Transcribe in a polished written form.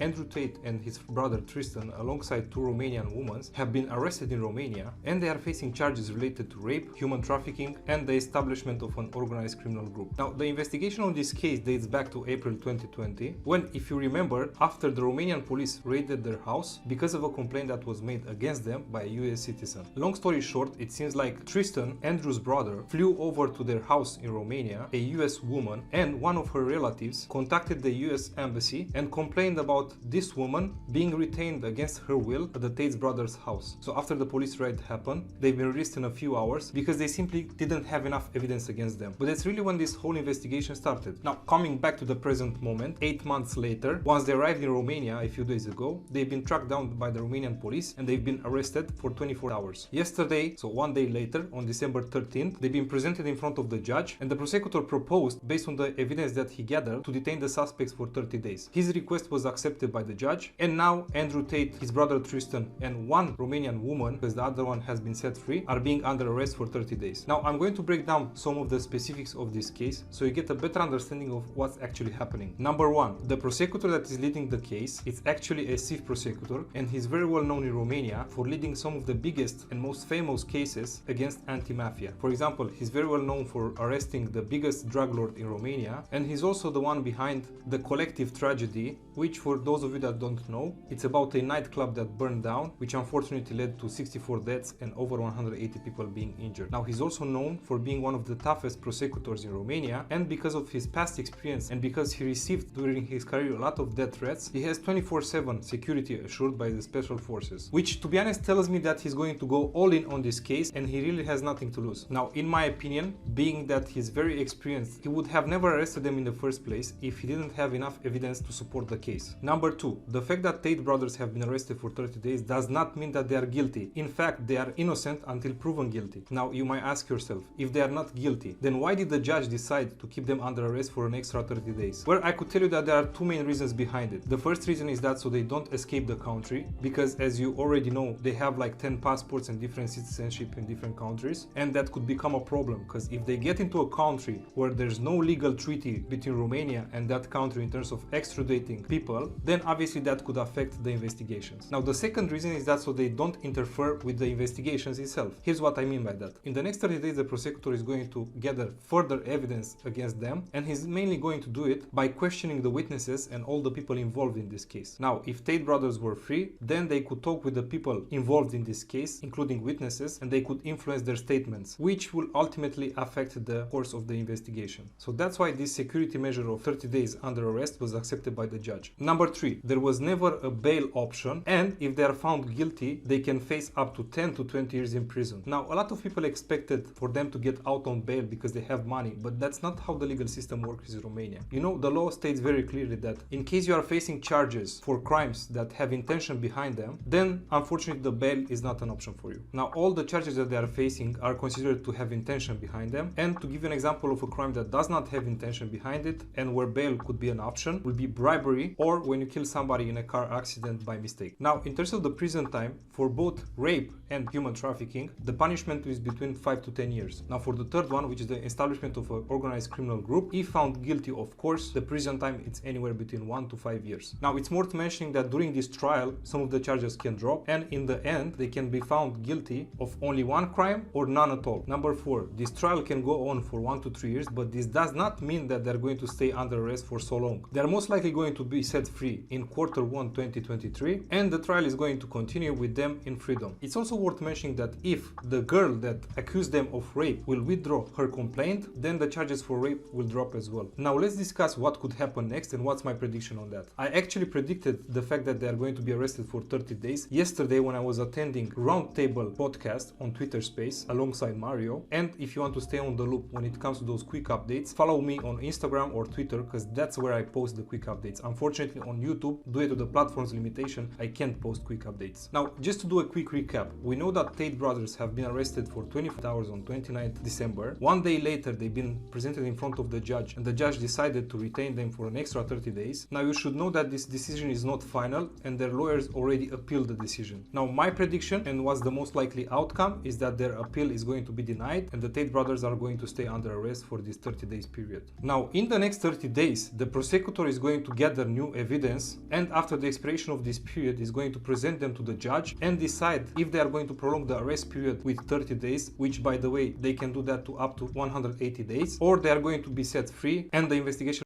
Andrew Tate and his brother Tristan, alongside two Romanian women, have been arrested in Romania, and they are facing charges related to rape, human trafficking, and the establishment of an organized criminal group. Now, the investigation on this case dates back to April 2020, when, if you remember, after the Romanian police raided their house because of a complaint that was made against them by a US citizen. Long story short, it seems like Tristan, Andrew's brother, flew over to their house in Romania, a US woman, and one of her relatives contacted the US embassy and complained about this woman being retained against her will at the Tate's brother's house. So after the police raid happened, they've been released in a few hours because they simply didn't have enough evidence against them. But that's really when this whole investigation started. Now, coming back to the present moment, 8 months later, once they arrived in Romania a few days ago, they've been tracked down by the Romanian police and they've been arrested for 24 hours. Yesterday, so one day later, on December 13th, they've been presented in front of the judge, and the prosecutor proposed, based on the evidence that he gathered, to detain the suspects for 30 days. His request was accepted by the judge, and now Andrew Tate, his brother Tristan, and one Romanian woman, because the other one has been set free, are being under arrest for 30 days. Now, I'm going to break down some of the specifics of this case so you get a better understanding of what's actually happening. Number one, the prosecutor that is leading the case is actually a chief prosecutor, and he's very well known in Romania for leading some of the biggest and most famous cases against anti-mafia. For example, he's very well known for arresting the biggest drug lord in Romania, and he's also the one behind the collective tragedy, which, for those of you that don't know, it's about a nightclub that burned down, which unfortunately led to 64 deaths and over 180 people being injured. Now, he's also known for being one of the toughest prosecutors in Romania, and because of his past experience and because he received during his career a lot of death threats, he has 24/7 security assured by the special forces, which, to be honest, tells me that he's going to go all in on this case and he really has nothing to lose. Now, in my opinion, being that he's very experienced, he would have never arrested them in the first place if he didn't have enough evidence to support the case. Number two, the fact that Tate brothers have been arrested for 30 days does not mean that they are guilty. In fact, they are innocent until proven guilty. Now, you might ask yourself, if they are not guilty, then why did the judge decide to keep them under arrest for an extra 30 days? Well, I could tell you that there are two main reasons behind it. The first reason is that so they don't escape the country, because as you already know, they have like 10 passports and different citizenship in different countries, and that could become a problem, because if they get into a country where there's no legal treaty between Romania and that country in terms of extraditing people, then obviously that could affect the investigations. Now, the second reason is that so they don't interfere with the investigations itself. Here's what I mean by that. In the next 30 days, the prosecutor is going to gather further evidence against them, and he's mainly going to do it by questioning the witnesses and all the people involved in this case. Now, if Tate brothers were free, then they could talk with the people involved in this case, including witnesses, and they could influence their statements, which will ultimately affect the course of the investigation. So that's why this security measure of 30 days under arrest was accepted by the judge. Number three, there was never a bail option, and if they are found guilty, they can face up to 10 to 20 years in prison. Now, a lot of people expected for them to get out on bail because they have money, but that's not how the legal system works in Romania. You know, the law states very clearly that in case you are facing charges for crimes that have intention behind them, then unfortunately the bail is not an option for you. Now, all the charges that they are facing are considered to have intention behind them, and to give you an example of a crime that does not have intention behind it and where bail could be an option will be bribery, or when you kill somebody in a car accident by mistake. Now, in terms of the prison time, for both rape and human trafficking, the punishment is between 5 to 10 years. Now, for the third one, which is the establishment of an organized criminal group, if found guilty, of course, the prison time is anywhere between 1 to 5 years. Now, it's worth mentioning that during this trial, some of the charges can drop, and in the end, they can be found guilty of only one crime or none at all. Number four, this trial can go on for 1 to 3 years, but this does not mean that they're going to stay under arrest for so long. They're most likely going to be set free in Q1 2023, and the trial is going to continue with them in freedom. It's also worth mentioning that if the girl that accused them of rape will withdraw her complaint, then the charges for rape will drop as well. Now, let's discuss what could happen next and what's my prediction on that. I actually predicted the fact that they are going to be arrested for 30 days yesterday when I was attending Roundtable podcast on Twitter Space alongside Mario. And if you want to stay on the loop when it comes to those quick updates, follow me on Instagram or Twitter, because that's where I post the quick updates. Unfortunately, on YouTube, due to the platform's limitation, I can't post quick updates. Now, just to do a quick recap, we know that Tate brothers have been arrested for 24 hours on 29th December. One day later, they've been presented in front of the judge, and the judge decided to retain them for an extra 30 days. Now, you should know that this decision is not final, and their lawyers already appealed the decision. Now, my prediction, and what's the most likely outcome, is that their appeal is going to be denied, and the Tate brothers are going to stay under arrest for this 30 days period. Now, in the next 30 days, the prosecutor is going to gather new evidence evidence, and after the expiration of this period is going to present them to the judge and decide if they are going to prolong the arrest period with 30 days, which by the way they can do that to up to 180 days, or they are going to be set free and the investigation